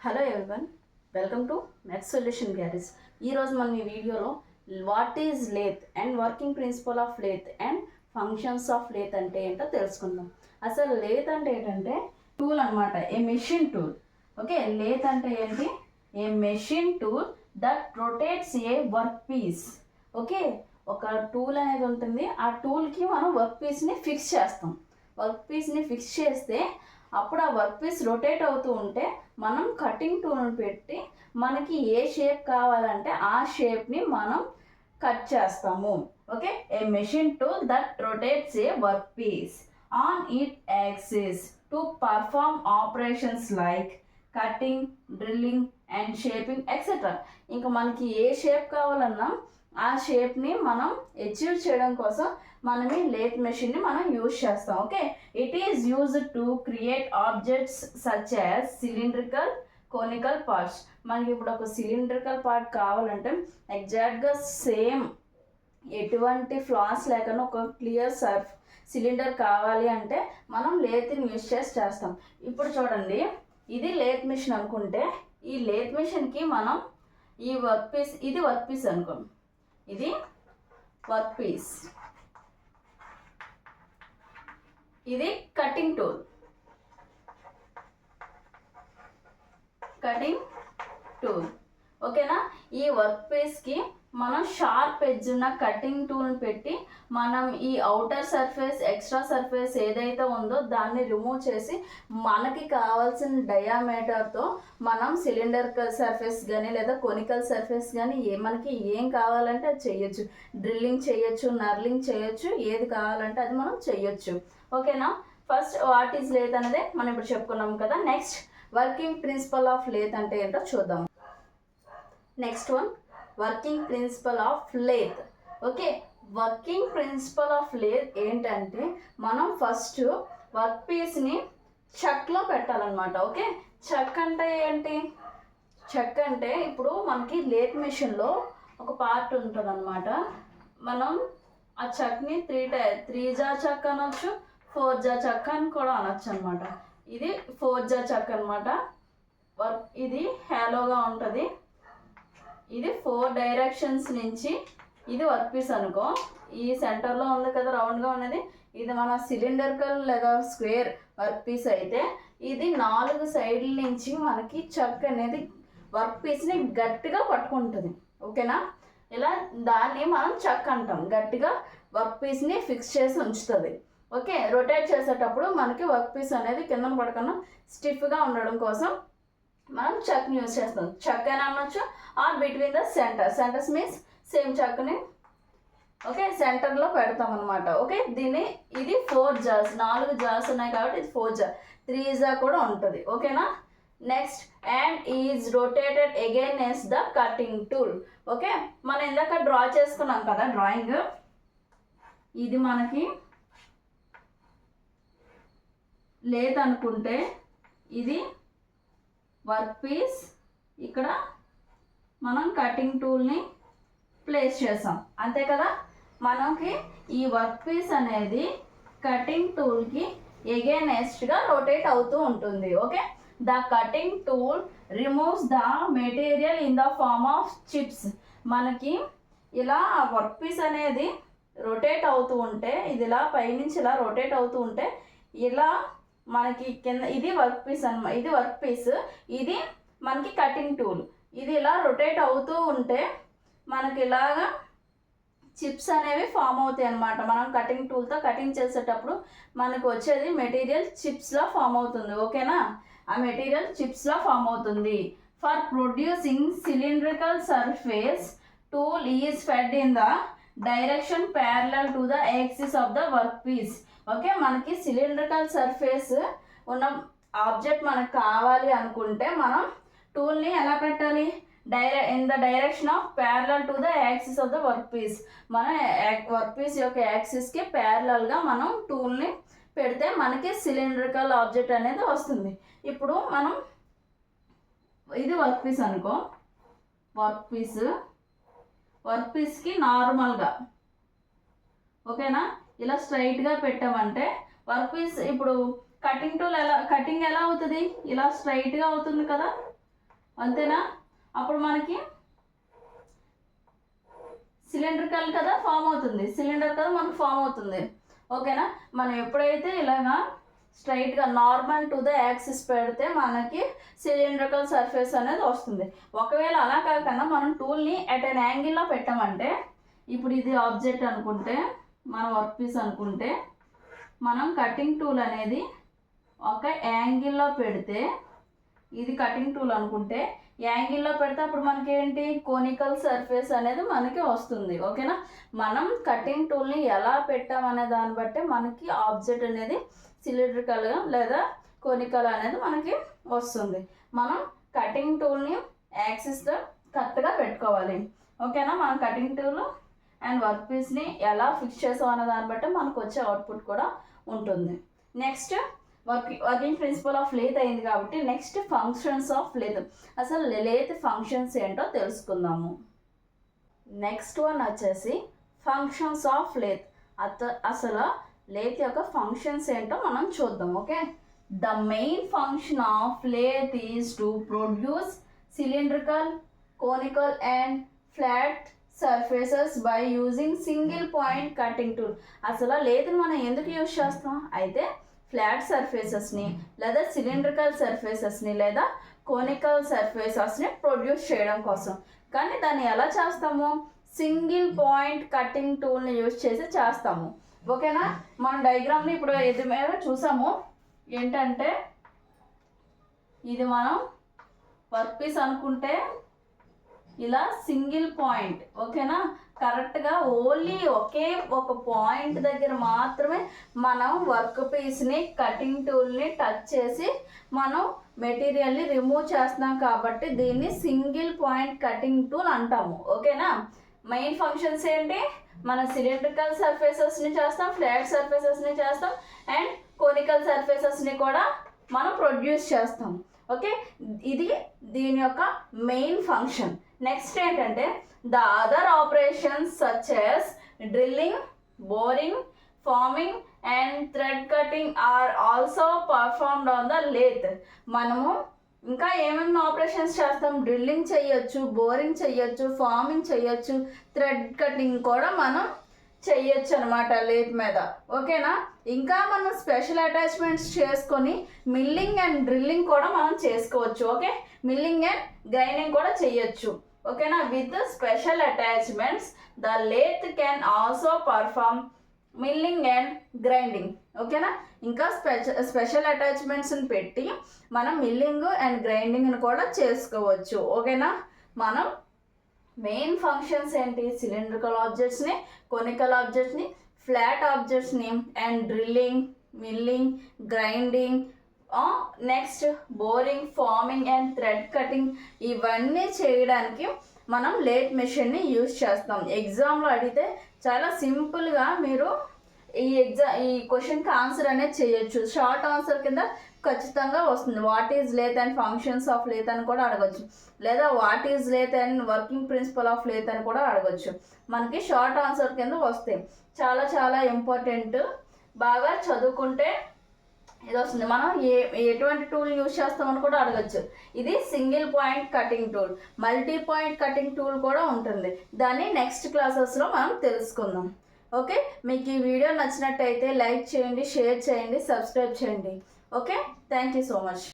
Hello everyone, welcome to maths solution garage. ఈరోజు మనం ఈ వీడియోలో what is lathe and working principle of lathe and functions of lathe అంటే ఏంటో తెలుసుకుందాం. అసలు లేత్ అంటే ఏంటంటే టూల్ అనమాట, a machine tool. Okay, lathe అంటే ఏంటి? A machine tool that rotates a work piece. Okay, ఒక టూల్ అనేది ఉంటుంది, ఆ టూల్కి మనం వర్క్ పీస్ని ఫిక్స్ చేస్తాం. వర్క్ పీస్ని ఫిక్స్ చేస్తే అప్పుడు ఆ వర్క్ పీస్ రొటేట్ అవుతూ ఉంటే మనం కటింగ్ టూల్ని పెట్టి మనకి ఏ షేప్ కావాలంటే ఆ షేప్ని మనం కట్ చేస్తాము. Okay, a machine tool that rotates a work piece on it axis to perform operations like cutting, drilling and shaping etcetera. ఇంకా మనకి ఏ షేప్ కావాలన్నా ఆ షేప్ని మనం అచీవ్ చేయడం కోసం మనం ఈ లేత్ మెషిన్ని మనం యూజ్ చేస్తాం. Okay, it is used to create objects such as cylindrical, conical parts. మనకి ఇప్పుడు ఒక సిలిండ్రికల్ పార్ట్ కావాలంటే ఎగ్జాక్ట్గా సేమ్ ఎటువంటి ఫ్లాస్ లేకుండా ఒక క్లియర్ సిలిండర్ కావాలి అంటే మనం లేత్ని యూజ్ చేస్తాం. ఇప్పుడు చూడండి, ఇది లేత్ మిషన్ అనుకుంటే ఈ లేత్ మిషన్కి మనం ఈ వర్క్ పీస్, ఇది వర్క్ పీస్ అనుకోండి, ఇది వర్క్ పీస్, ఇది కటింగ్ టూల్, కటింగ్ టూల్. ఓకేనా, ఈ వర్క్ పీస్కి మనం షార్ప్ ఎడ్జ్ ఉన్న కటింగ్ టూల్ని పెట్టి మనం ఈ అవుటర్ సర్ఫేస్, ఎక్స్ట్రా సర్ఫేస్ ఏదైతే ఉందో దాన్ని రిమూవ్ చేసి మనకి కావాల్సిన డయామీటర్తో మనం సిలిండర్ సర్ఫేస్ కానీ లేదా కొనికల్ సర్ఫేస్ కానీ మనకి ఏం కావాలంటే అది చేయొచ్చు. డ్రిల్లింగ్ చేయొచ్చు, నర్లింగ్ చేయొచ్చు, ఏది కావాలంటే అది మనం చేయొచ్చు. ఓకేనా, ఫస్ట్ వాట్ ఈజ్ లేత్ అనేది మనం ఇప్పుడు చెప్పుకున్నాం కదా. Next working principle of lathe అంటే ఏంటో చూద్దాం. Next one, working principle of lathe. Okay, working principle of lathe ఏంటంటే మనం ఫస్ట్ వర్క్ పీస్ని చక్లో పెట్టాలన్నమాట. ఓకే, చక్ అంటే ఏంటి? చక్ అంటే ఇప్పుడు మనకి లేత్ మెషిన్లో ఒక పార్ట్ ఉంటుంది అనమాట. మనం ఆ చక్ని త్రీ జా చక్ అనొచ్చు, 4 జా చక్ అని కూడా అనొచ్చు అనమాట. ఇది 4 జా చక్ అనమాట. ఇది హ్యాలోగా ఉంటుంది. ఇది 4 డైరెక్షన్స్ నుంచి ఇది వర్క్ పీస్ అనుకో. ఈ సెంటర్లో ఉంది కదా రౌండ్గా ఉన్నది, ఇది మన సిలిండర్కల్ లేదా స్క్వేర్ వర్క్ పీస్ అయితే ఇది 4 సైడ్ల నుంచి మనకి చక్ అనేది వర్క్ పీస్ని గట్టిగా పట్టుకుంటుంది. ఓకేనా, ఇలా దాన్ని మనం చక్ అంటాం. గట్టిగా వర్క్ పీస్ని ఫిక్స్ చేసి ఉంచుతుంది. ఓకే, రొటేట్ చేసేటప్పుడు మనకి వర్క్ పీస్ అనేది కింద పడకుండా స్టిఫ్గా ఉండడం కోసం మనం చక్ని యూజ్ చేస్తాం. చక్ అని అనొచ్చు, or between the centres means same చక్ని ఓకే సెంటర్లో పెడతాం అనమాట. ఓకే, ఇది 4 జాస్, 4 జాస్ ఉన్నాయి కాబట్టి ఇది 4 జా, 3 జా కూడా ఉంటుంది. ఓకేనా, next and is rotated again as the cutting tool. Okay, మనం ఇందాక డ్రా చేసుకున్నాం కదా డ్రాయింగ్, ఇది మనకి లేత్ అనుకుంటే ఇది వర్క్ పీస్, ఇక్కడ మనం కటింగ్ టూల్ని ప్లేస్ చేసాం, అంతే కదా. మనకి ఈ వర్క్ పీస్ అనేది కటింగ్ టూల్కి ఎగైనెస్ట్గా రొటేట్ అవుతూ ఉంటుంది. Okay, the cutting tool removes the material in the form of chips. మనకి ఇలా వర్క్ పీస్ అనేది రొటేట్ అవుతూ ఉంటే, ఇది ఇలా పైనుంచి ఇలా రొటేట్ అవుతూ ఉంటే ఇలా మనకి కింద ఇది వర్క్ పీస్ అనమాట. ఇది వర్క్ పీస్, ఇది మనకి కటింగ్ టూల్. ఇది ఇలా రొటేట్ అవుతూ ఉంటే మనకి ఇలాగా చిప్స్ అనేవి ఫామ్ అవుతాయి అన్నమాట. మనం కటింగ్ టూల్తో కటింగ్ చేసేటప్పుడు మనకు వచ్చేది మెటీరియల్ చిప్స్లా ఫామ్ అవుతుంది. ఓకేనా, ఆ మెటీరియల్ చిప్స్లా ఫామ్ అవుతుంది. For producing cylindrical surface tool is fed in the direction parallel to the axis of the work piece. Okay, మనకి సిలిండ్రికల్ సర్ఫేస్ ఉన్న ఆబ్జెక్ట్ మనకు కావాలి అనుకుంటే మనం టూల్ని ఎలా పెట్టాలి? In the direction of parallel to the axis of the work piece. మన వర్క్ పీస్ యొక్క యాక్సిస్కి ప్యారలల్గా మనం టూల్ని పెడితే మనకి సిలిండ్రికల్ ఆబ్జెక్ట్ అనేది వస్తుంది. ఇప్పుడు మనం ఇది వర్క్ పీస్ అనుకో, వర్క్ పీస్కి నార్మల్గా ఓకేనా ఇలా స్ట్రైట్గా పెట్టామంటే వర్క్ పీస్ ఇప్పుడు కటింగ్ టూల్ కటింగ్ ఎలా అవుతుంది? ఇలా స్ట్రైట్గా అవుతుంది కదా. అంతేనా? అప్పుడు మనకి సిలిండ్రికల్ కదా ఫామ్ అవుతుంది, సిలిండర్ కదా మనకు ఫామ్ అవుతుంది. ఓకేనా? మనం ఎప్పుడైతే ఇలాగా స్ట్రైట్గా నార్మల్ టు ద యాక్సిస్ పెడితే మనకి సిలిండ్రికల్ సర్ఫేస్ అనేది వస్తుంది. ఒకవేళ అలా కాకుండా మనం టూల్ని అట్ అన్ యాంగిల్లో పెట్టామంటే, ఇప్పుడు ఇది ఆబ్జెక్ట్ అనుకుంటే, మన వర్క్ పీస్ అనుకుంటే, మనం కటింగ్ టూల్ అనేది ఒక యాంగిల్లో పెడితే, ఇది కటింగ్ టూల్ అనుకుంటే యాంగిల్లో పెడితే అప్పుడు మనకి ఏంటి కోనికల్ సర్ఫేస్ అనేది మనకి వస్తుంది. ఓకేనా? మనం కటింగ్ టూల్ని ఎలా పెట్టామనే దాన్ని బట్టి మనకి ఆబ్జెక్ట్ అనేది సిలిండ్రికల్గా లేదా కోనికల్ అనేది మనకి వస్తుంది. మనం కటింగ్ టూల్ని యాక్సిస్లో కరెక్ట్గా పెట్టుకోవాలి. ఓకేనా? మనం కటింగ్ టూల్ అండ్ వర్క్ పీస్ని ఎలా ఫిక్స్ చేసాం అనే దాన్ని బట్టి మనకు వచ్చే అవుట్పుట్ కూడా ఉంటుంది. Next working principle of lathe అయింది కాబట్టి నెక్స్ట్ ఫంక్షన్స్ ఆఫ్ లేత్. అసలు లేత్ ఫంక్షన్స్ ఏంటో తెలుసుకుందాము. నెక్స్ట్ వన్ వచ్చేసి ఫంక్షన్స్ ఆఫ్ లేత్. అసలు లేత్ యొక్క ఫంక్షన్స్ ఏంటో మనం చూద్దాం. Okay, the main function of lathe is to produce cylindrical, conical and flat surfaces by using single point cutting tool. అసలు లేత్ని మనం ఎందుకు యూజ్ చేస్తాం అయితే ఫ్లాట్ సర్ఫేసెస్ని లేదా సిలిండ్రికల్ సర్ఫేసెస్ని లేదా కోనికల్ సర్ఫేసెస్ని ప్రొడ్యూస్ చేయడం కోసం. కానీ దాన్ని ఎలా చేస్తాము? సింగిల్ పాయింట్ కటింగ్ టూల్ని యూజ్ చేసి చేస్తాము. ఓకేనా? మన డయాగ్రామ్ని ఇప్పుడు ఇది మీద చూసాము. ఏంటంటే ఇది మనం వర్క్ పీస్ అనుకుంటే ఇలా సింగిల్ పాయింట్. ఓకేనా? కరెక్ట్గా ఓన్లీ ఒకే ఒక పాయింట్ దగ్గర మాత్రమే మనం వర్క్ పీస్ని కటింగ్ టూల్ని టచ్ చేసి మనం మెటీరియల్ని రిమూవ్ చేస్తున్నాం కాబట్టి దీన్ని సింగిల్ పాయింట్ కటింగ్ టూల్ అంటాము. ఓకేనా? మెయిన్ ఫంక్షన్స్ ఏంటి? మన సిలిండ్రికల్ సర్ఫేసెస్ని చేస్తాం, ఫ్లాట్ సర్ఫేసెస్ని చేస్తాం అండ్ కోనికల్ సర్ఫేసెస్ని కూడా మనం ప్రొడ్యూస్ చేస్తాం. ఓకే, ఇది దీని యొక్క మెయిన్ ఫంక్షన్. నెక్స్ట్ ఏంటంటే the other operations such as drilling, boring, forming and thread cutting are also performed on the lathe. మనము ఇంకా ఏమేమి ఆపరేషన్స్ చేస్తాం? డ్రిల్లింగ్ చేయొచ్చు, బోరింగ్ చేయొచ్చు, ఫార్మింగ్ చేయొచ్చు, థ్రెడ్ కటింగ్ కూడా మనం చెయ్యొచ్చు అనమాట లేత్ మీద. ఓకేనా? ఇంకా మనం స్పెషల్ అటాచ్మెంట్స్ చేసుకొని మిల్లింగ్ అండ్ డ్రిల్లింగ్ కూడా మనం చేసుకోవచ్చు. ఓకే, మిల్లింగ్ అండ్ గ్రైండింగ్ కూడా చెయ్యొచ్చు. ఓకేనా? With special attachments the lathe can also perform milling and grinding. ఓకేనా? ఇంకా స్పెషల్ అటాచ్మెంట్స్ని పెట్టి మనం మిల్లింగ్ అండ్ గ్రైండింగ్ని కూడా చేసుకోవచ్చు. ఓకేనా? మనం మెయిన్ ఫంక్షన్స్ ఏంటి? సిలిండ్రికల్ ఆబ్జెక్ట్స్ని, కోనికల్ ఆబ్జెక్ట్స్ని, ఫ్లాట్ ఆబ్జెక్ట్స్ని and drilling, milling, grinding, next boring, forming and thread cutting ఇవన్నీ చేయడానికి మనం లేత్ మెషిన్ని యూజ్ చేస్తాం. ఎగ్జామ్లో అడిగితే చాలా సింపుల్గా మీరు ఈ క్వశ్చన్కి ఆన్సర్ అనేది చేయొచ్చు. షార్ట్ ఆన్సర్ కింద ఖచ్చితంగా వస్తుంది. What is lathe and functions of lathe అని కూడా అడగచ్చు, లేదా what is lathe and working principle of lathe అని కూడా అడగచ్చు. మనకి షార్ట్ ఆన్సర్ కింద వస్తాయి. చాలా చాలా ఇంపార్టెంట్. బాగా చదువుకుంటే ఇది వస్తుంది. మనం ఎటువంటి టూల్ యూజ్ చేస్తామని కూడా అడగచ్చు. ఇది single point cutting tool. Multi point cutting tool కూడా ఉంటుంది. దాన్ని నెక్స్ట్ క్లాసెస్లో మనం తెలుసుకుందాం. ఓకే, మీకు ఈ వీడియో నచ్చినట్టయితే లైక్ చేయండి, షేర్ చేయండి, సబ్స్క్రైబ్ చేయండి. Okay, thank you so much.